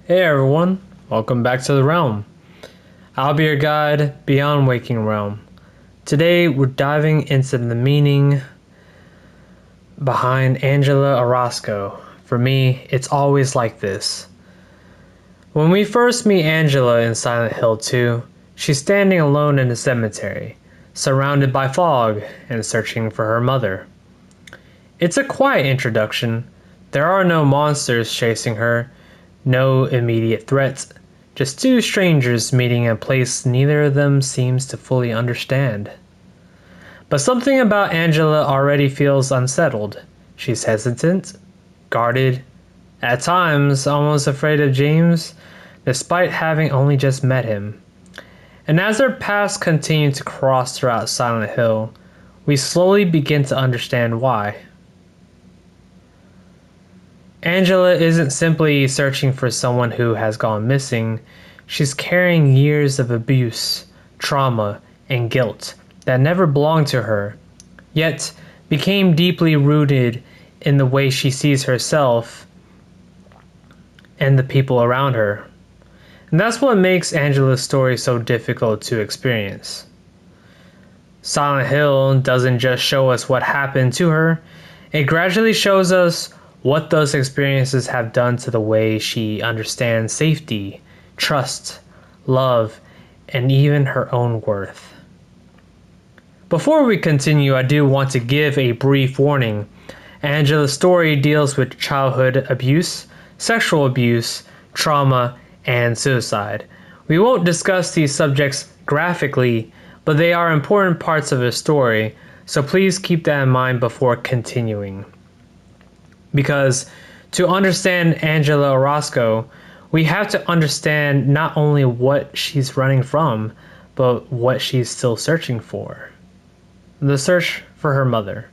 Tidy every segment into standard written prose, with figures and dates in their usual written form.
Hey everyone, welcome back to the realm. I'll be your guide beyond waking realm. Today we're diving into the meaning behind Angela Orosco. For me, it's always like this. When we first meet Angela in Silent Hill 2, she's standing alone in a cemetery, surrounded by fog and searching for her mother. It's a quiet introduction. There are no monsters chasing her, no immediate threats, just two strangers meeting in a place neither of them seems to fully understand. But something about Angela already feels unsettled. She's hesitant, guarded, at times almost afraid of James, despite having only just met him. And as their paths continue to cross throughout Silent Hill, we slowly begin to understand why. Angela isn't simply searching for someone who has gone missing, she's carrying years of abuse, trauma, and guilt that never belonged to her, yet became deeply rooted in the way she sees herself and the people around her. And that's what makes Angela's story so difficult to experience. Silent Hill doesn't just show us what happened to her, it gradually shows us what those experiences have done to the way she understands safety, trust, love, and even her own worth. Before we continue, I do want to give a brief warning. Angela's story deals with childhood abuse, sexual abuse, trauma, and suicide. We won't discuss these subjects graphically, but they are important parts of her story, so please keep that in mind before continuing. Because to understand Angela Orosco, we have to understand not only what she's running from, but what she's still searching for. The search for her mother.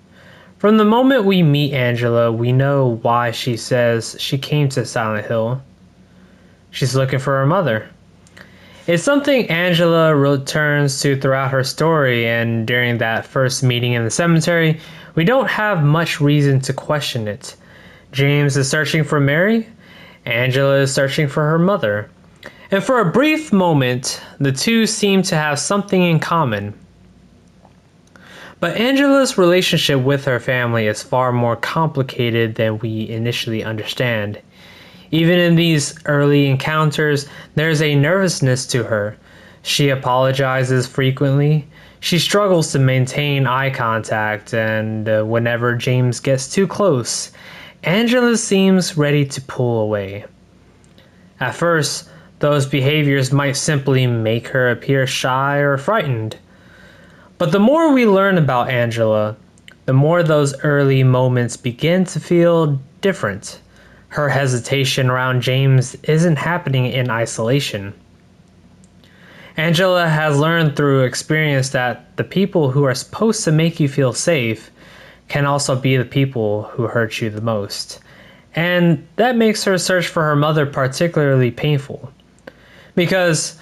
From the moment we meet Angela, we know why she says she came to Silent Hill. She's looking for her mother. It's something Angela returns to throughout her story, and during that first meeting in the cemetery, we don't have much reason to question it. James is searching for Mary, Angela is searching for her mother. And for a brief moment, the two seem to have something in common. But Angela's relationship with her family is far more complicated than we initially understand. Even in these early encounters, there's a nervousness to her. She apologizes frequently. She struggles to maintain eye contact, and whenever James gets too close, Angela seems ready to pull away. At first, those behaviors might simply make her appear shy or frightened. But the more we learn about Angela, the more those early moments begin to feel different. Her hesitation around James isn't happening in isolation. Angela has learned through experience that the people who are supposed to make you feel safe can also be the people who hurt you the most. And that makes her search for her mother particularly painful. Because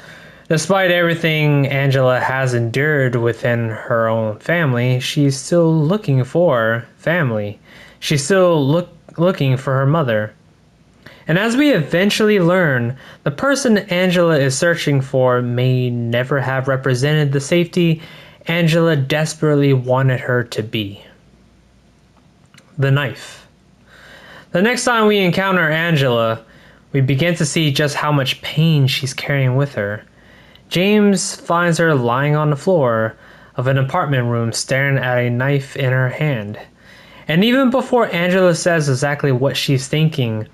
despite everything Angela has endured within her own family, she's still looking for family. She's still looking for her mother. And as we eventually learn, the person Angela is searching for may never have represented the safety Angela desperately wanted her to be. The knife. The next time we encounter Angela, we begin to see just how much pain she's carrying with her. James finds her lying on the floor of an apartment room staring at a knife in her hand. And even before Angela says exactly what she's thinking,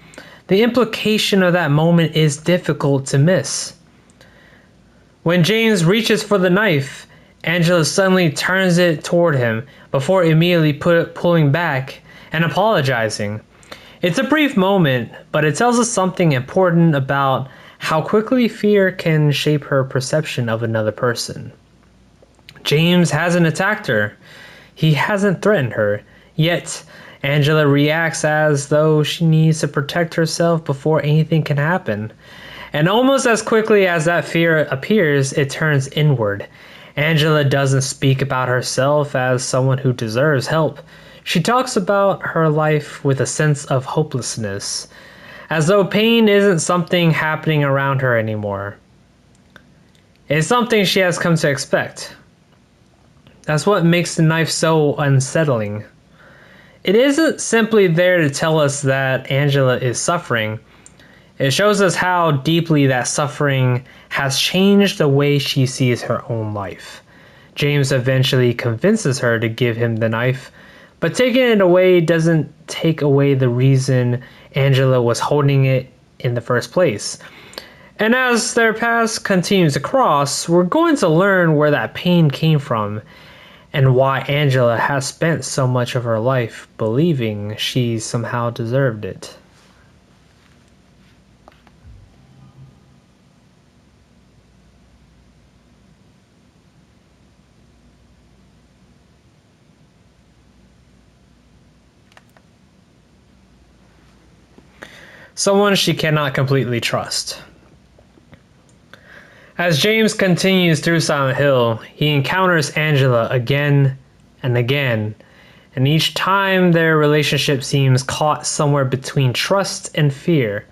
the implication of that moment is difficult to miss. When James reaches for the knife, Angela suddenly turns it toward him before immediately pulling back and apologizing. It's a brief moment, but it tells us something important about how quickly fear can shape her perception of another person. James hasn't attacked her. He hasn't threatened her. Yet, Angela reacts as though she needs to protect herself before anything can happen. And almost as quickly as that fear appears, it turns inward. Angela doesn't speak about herself as someone who deserves help. She talks about her life with a sense of hopelessness, as though pain isn't something happening around her anymore. It's something she has come to expect. That's what makes the knife so unsettling. It isn't simply there to tell us that Angela is suffering. It shows us how deeply that suffering has changed the way she sees her own life. James eventually convinces her to give him the knife, but taking it away doesn't take away the reason Angela was holding it in the first place. And as their paths continue to cross, we're going to learn where that pain came from and why Angela has spent so much of her life believing she somehow deserved it. Someone she cannot completely trust. As James continues through Silent Hill, he encounters Angela again and again, and each time their relationship seems caught somewhere between trust and fear.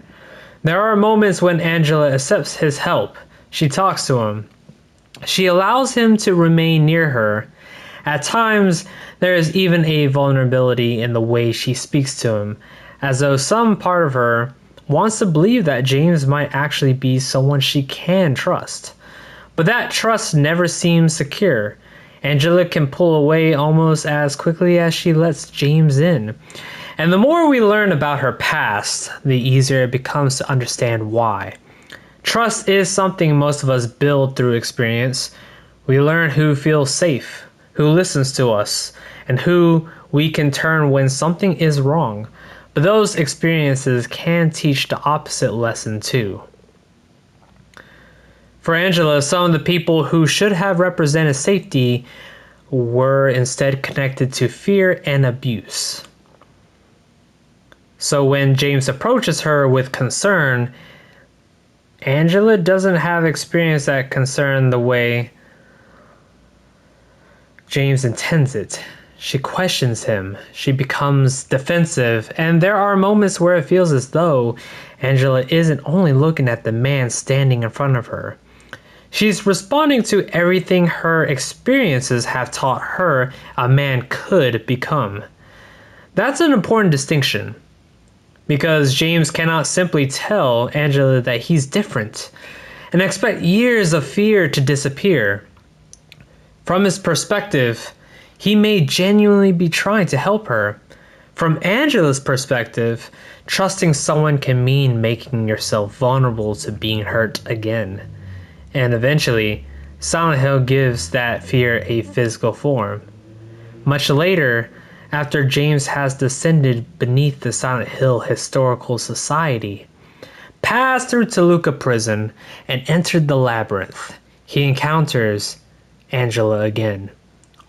There are moments when Angela accepts his help. She talks to him. She allows him to remain near her. At times, there is even a vulnerability in the way she speaks to him, as though some part of her wants to believe that James might actually be someone she can trust. But that trust never seems secure. Angela can pull away almost as quickly as she lets James in. And the more we learn about her past, the easier it becomes to understand why. Trust is something most of us build through experience. We learn who feels safe, who listens to us, and who we can turn when something is wrong. But those experiences can teach the opposite lesson too. For Angela, some of the people who should have represented safety were instead connected to fear and abuse. So when James approaches her with concern, Angela doesn't have experienced that concern the way James intends it. She questions him, she becomes defensive, and there are moments where it feels as though Angela isn't only looking at the man standing in front of her. She's responding to everything her experiences have taught her a man could become. That's an important distinction, because James cannot simply tell Angela that he's different and expect years of fear to disappear. From his perspective, he may genuinely be trying to help her. From Angela's perspective, trusting someone can mean making yourself vulnerable to being hurt again. And eventually, Silent Hill gives that fear a physical form. Much later, after James has descended beneath the Silent Hill Historical Society, passed through Toluca Prison, and entered the labyrinth, he encounters Angela again.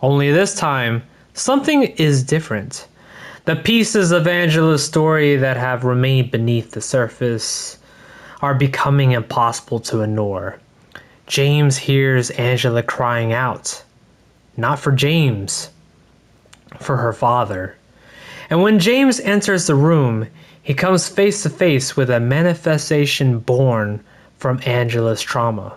Only this time, something is different. The pieces of Angela's story that have remained beneath the surface are becoming impossible to ignore. James hears Angela crying out, not for James, for her father. And when James enters the room, he comes face to face with a manifestation born from Angela's trauma.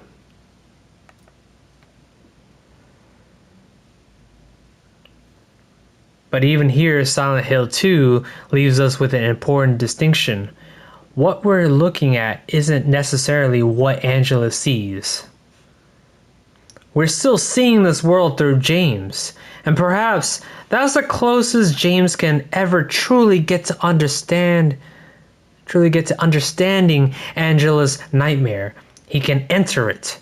But even here, Silent Hill 2 leaves us with an important distinction. What we're looking at isn't necessarily what Angela sees. We're still seeing this world through James, and perhaps that's the closest James can ever truly get to understanding Angela's nightmare. He can enter it.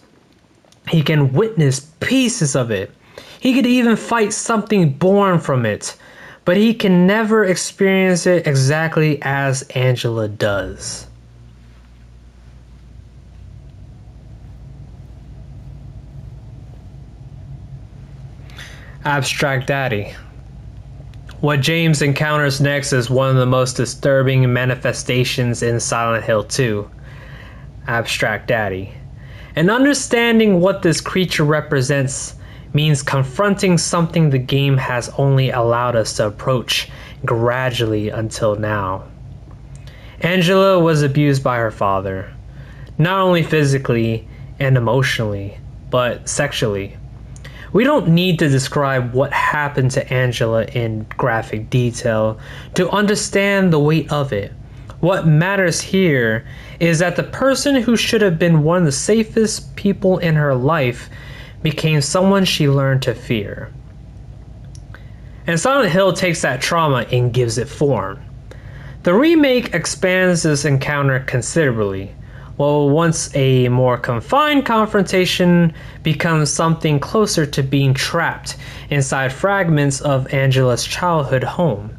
He can witness pieces of it. He could even fight something born from it, but he can never experience it exactly as Angela does. Abstract Daddy. What James encounters next is one of the most disturbing manifestations in Silent Hill 2. Abstract Daddy. And understanding what this creature represents means confronting something the game has only allowed us to approach gradually until now. Angela was abused by her father, not only physically and emotionally, but sexually. We don't need to describe what happened to Angela in graphic detail to understand the weight of it. What matters here is that the person who should have been one of the safest people in her life became someone she learned to fear. And Silent Hill takes that trauma and gives it form. The remake expands this encounter considerably. While once a more confined confrontation becomes something closer to being trapped inside fragments of Angela's childhood home.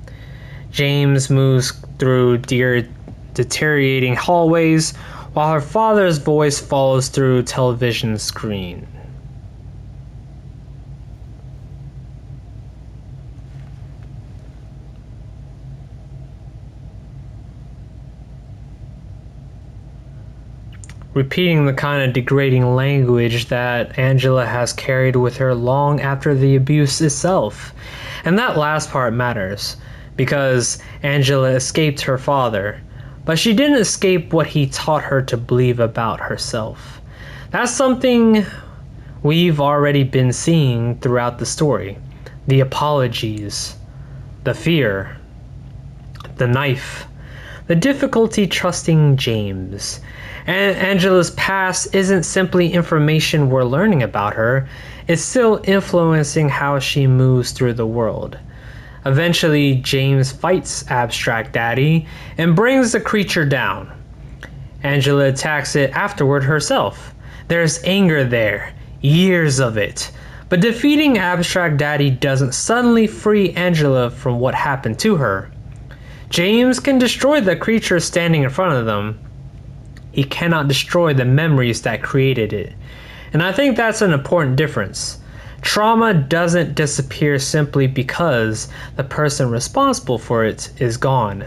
James moves through deteriorating hallways while her father's voice follows through television screen. Repeating the kind of degrading language that Angela has carried with her long after the abuse itself. And that last part matters, because Angela escaped her father, but she didn't escape what he taught her to believe about herself. That's something we've already been seeing throughout the story. The apologies, the fear, the knife, the difficulty trusting James. And Angela's past isn't simply information we're learning about her, it's still influencing how she moves through the world. Eventually, James fights Abstract Daddy and brings the creature down. Angela attacks it afterward herself. There's anger there, years of it. But defeating Abstract Daddy doesn't suddenly free Angela from what happened to her. James can destroy the creature standing in front of them. He cannot destroy the memories that created it. And I think that's an important difference. Trauma doesn't disappear simply because the person responsible for it is gone.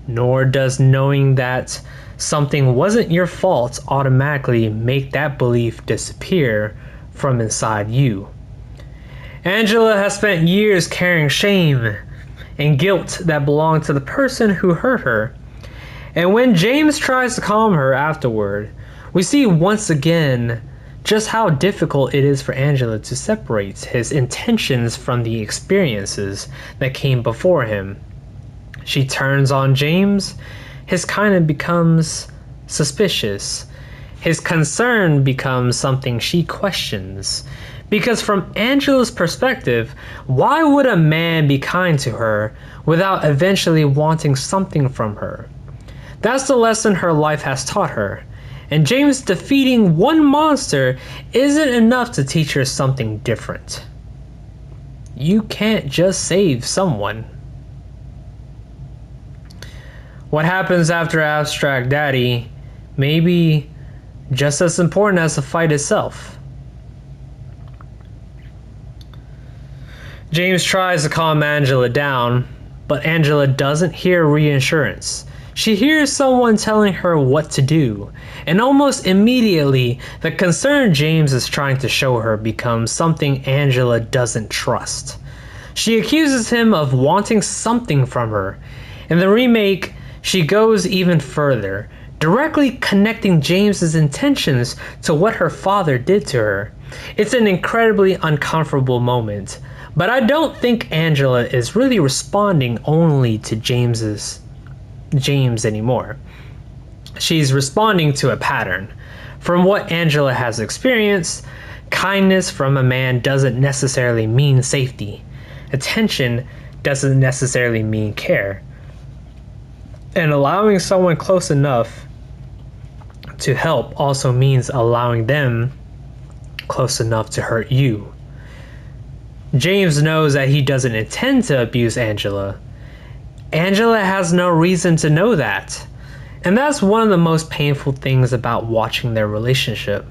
Nor does knowing that something wasn't your fault automatically make that belief disappear from inside you. Angela has spent years carrying shame and guilt that belonged to the person who hurt her. And when James tries to calm her afterward, we see once again just how difficult it is for Angela to separate his intentions from the experiences that came before him. She turns on James, his kindness becomes suspicious. His concern becomes something she questions. Because from Angela's perspective, why would a man be kind to her without eventually wanting something from her? That's the lesson her life has taught her. And James defeating one monster isn't enough to teach her something different. You can't just save someone. What happens after Abstract Daddy may be just as important as the fight itself. James tries to calm Angela down, but Angela doesn't hear reassurance. She hears someone telling her what to do, and almost immediately, the concern James is trying to show her becomes something Angela doesn't trust. She accuses him of wanting something from her. In the remake, she goes even further, directly connecting James's intentions to what her father did to her. It's an incredibly uncomfortable moment, but I don't think Angela is really responding only to James anymore. She's responding to a pattern. From what Angela has experienced, kindness from a man doesn't necessarily mean safety. Attention doesn't necessarily mean care. And allowing someone close enough to help also means allowing them close enough to hurt you. James knows that he doesn't intend to abuse Angela. Angela has no reason to know that. And that's one of the most painful things about watching their relationship.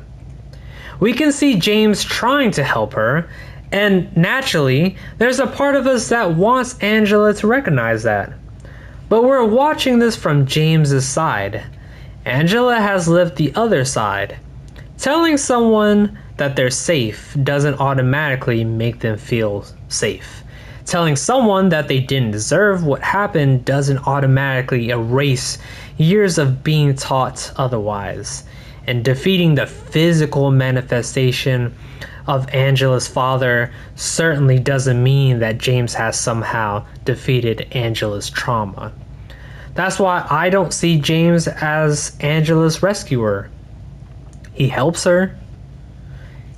We can see James trying to help her, and naturally, there's a part of us that wants Angela to recognize that. But we're watching this from James's side. Angela has lived the other side. Telling someone that they're safe doesn't automatically make them feel safe. Telling someone that they didn't deserve what happened doesn't automatically erase years of being taught otherwise. And defeating the physical manifestation of Angela's father certainly doesn't mean that James has somehow defeated Angela's trauma. That's why I don't see James as Angela's rescuer. He helps her,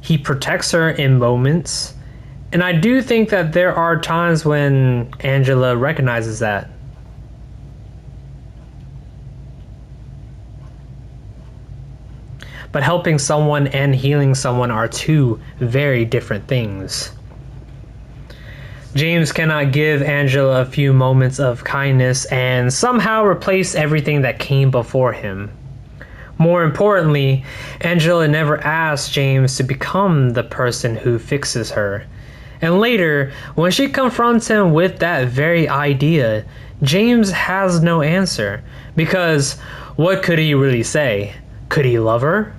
he protects her in moments, and I do think that there are times when Angela recognizes that. But helping someone and healing someone are two very different things. James cannot give Angela a few moments of kindness and somehow replace everything that came before him. More importantly, Angela never asked James to become the person who fixes her. And later, when she confronts him with that very idea, James has no answer. Because what could he really say? Could he love her?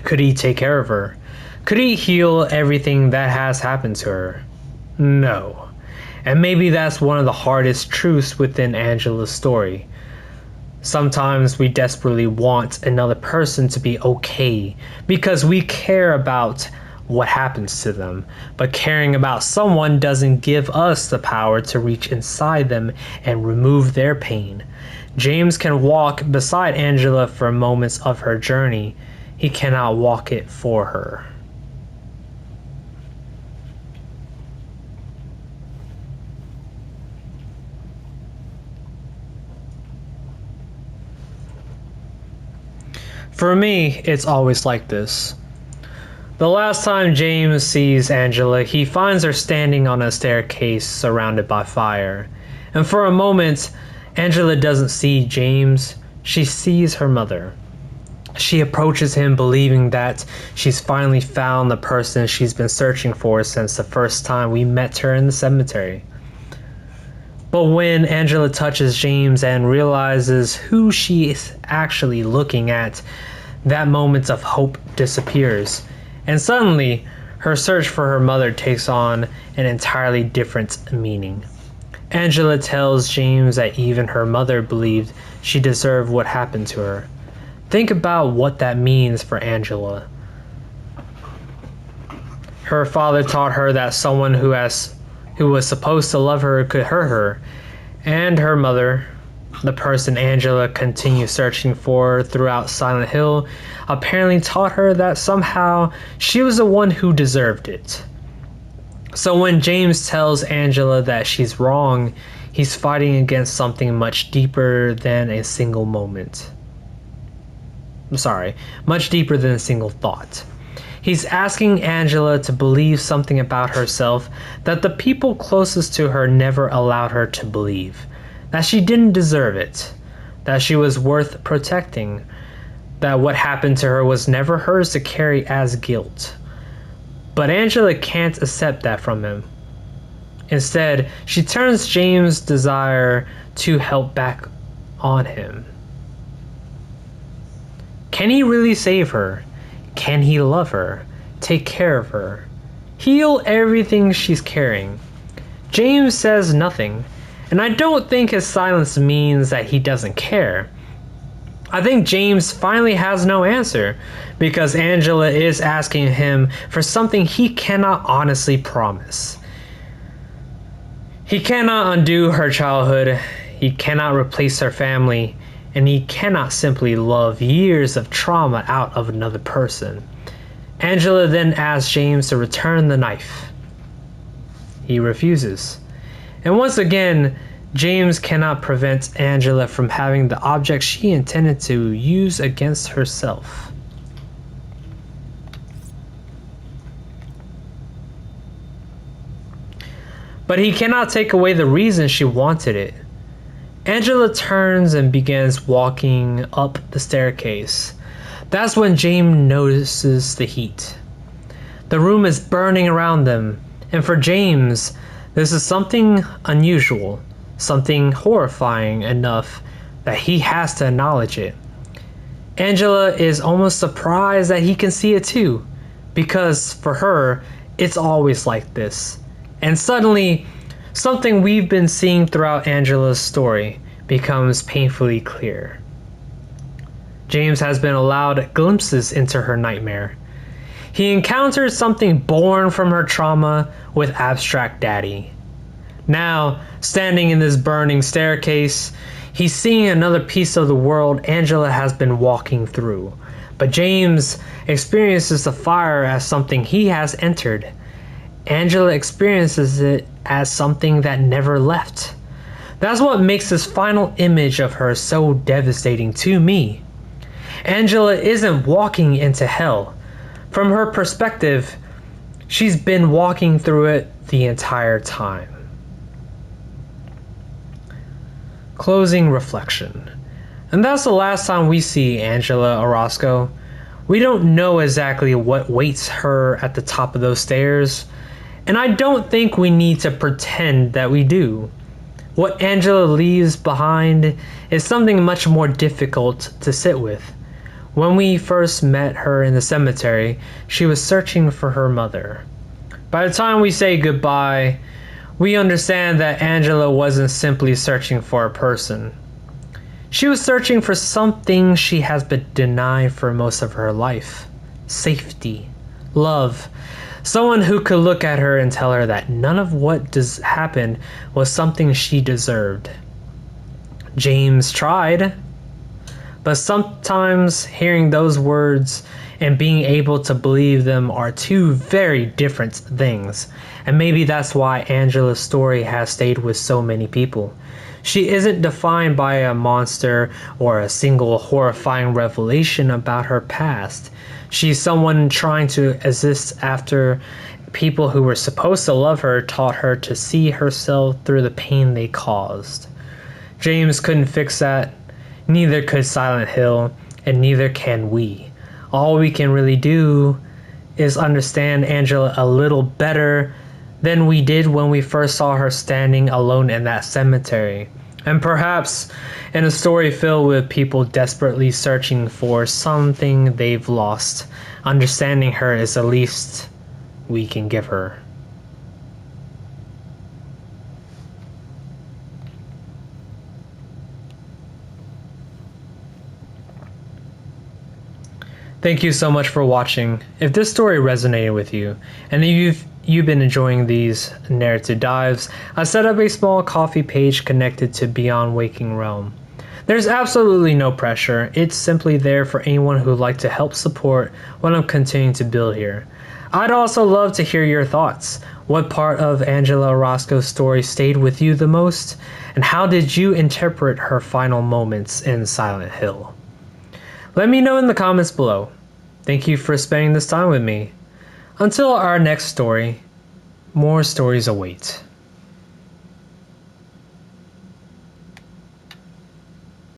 Could he take care of her? Could he heal everything that has happened to her? No. And maybe that's one of the hardest truths within Angela's story. Sometimes we desperately want another person to be okay because we care about what happens to them. But caring about someone doesn't give us the power to reach inside them and remove their pain. James can walk beside Angela for moments of her journey. He cannot walk it for her. For me, it's always like this. The last time James sees Angela, he finds her standing on a staircase surrounded by fire. And for a moment, Angela doesn't see James, she sees her mother. She approaches him believing that she's finally found the person she's been searching for since the first time we met her in the cemetery. But when Angela touches James and realizes who she is actually looking at, that moment of hope disappears. And suddenly, her search for her mother takes on an entirely different meaning. Angela tells James that even her mother believed she deserved what happened to her. Think about what that means for Angela. Her father taught her that someone who was supposed to love her could hurt her, and her mother, the person Angela continued searching for throughout Silent Hill, apparently taught her that somehow she was the one who deserved it. So when James tells Angela that she's wrong, he's fighting against something much deeper than a single moment. Much deeper than a single thought. He's asking Angela to believe something about herself that the people closest to her never allowed her to believe. That she didn't deserve it. That she was worth protecting. That what happened to her was never hers to carry as guilt. But Angela can't accept that from him. Instead, she turns James' desire to help back on him. Can he really save her? Can he love her? Take care of her? Heal everything she's carrying? James says nothing, and I don't think his silence means that he doesn't care. I think James finally has no answer, because Angela is asking him for something he cannot honestly promise. He cannot undo her childhood, he cannot replace her family, and he cannot simply love years of trauma out of another person. Angela then asks James to return the knife. He refuses. And once again, James cannot prevent Angela from having the object she intended to use against herself. But he cannot take away the reason she wanted it. Angela turns and begins walking up the staircase. That's when James notices the heat. The room is burning around them, and for James, this is something unusual, something horrifying enough that he has to acknowledge it. Angela is almost surprised that he can see it too, because for her, it's always like this. And suddenly, something we've been seeing throughout Angela's story, becomes painfully clear. James has been allowed glimpses into her nightmare. He encounters something born from her trauma with Abstract Daddy. Now, standing in this burning staircase, he's seeing another piece of the world Angela has been walking through. But James experiences the fire as something he has entered. Angela experiences it as something that never left. That's what makes this final image of her so devastating to me. Angela isn't walking into hell. From her perspective, she's been walking through it the entire time. Closing reflection. And that's the last time we see Angela Orosco. We don't know exactly what waits her at the top of those stairs, and I don't think we need to pretend that we do. What Angela leaves behind is something much more difficult to sit with. When we first met her in the cemetery, she was searching for her mother. By the time we say goodbye, we understand that Angela wasn't simply searching for a person. She was searching for something she has been denied for most of her life. Safety. Love. Someone who could look at her and tell her that none of what happened was something she deserved. James tried. But sometimes hearing those words and being able to believe them are two very different things. And maybe that's why Angela's story has stayed with so many people. She isn't defined by a monster or a single horrifying revelation about her past. She's someone trying to exist after people who were supposed to love her taught her to see herself through the pain they caused. James couldn't fix that. Neither could Silent Hill, and neither can we. All we can really do is understand Angela a little better than we did when we first saw her standing alone in that cemetery. And perhaps in a story filled with people desperately searching for something they've lost, understanding her is the least we can give her. Thank you so much for watching. If this story resonated with you, and if you've been enjoying these narrative dives, I set up a small Ko-fi page connected to Beyond Waking Realm. There's absolutely no pressure. It's simply there for anyone who'd like to help support what I'm continuing to build here. I'd also love to hear your thoughts. What part of Angela Orosco's story stayed with you the most? And how did you interpret her final moments in Silent Hill? Let me know in the comments below. Thank you for spending this time with me. Until our next story, more stories await.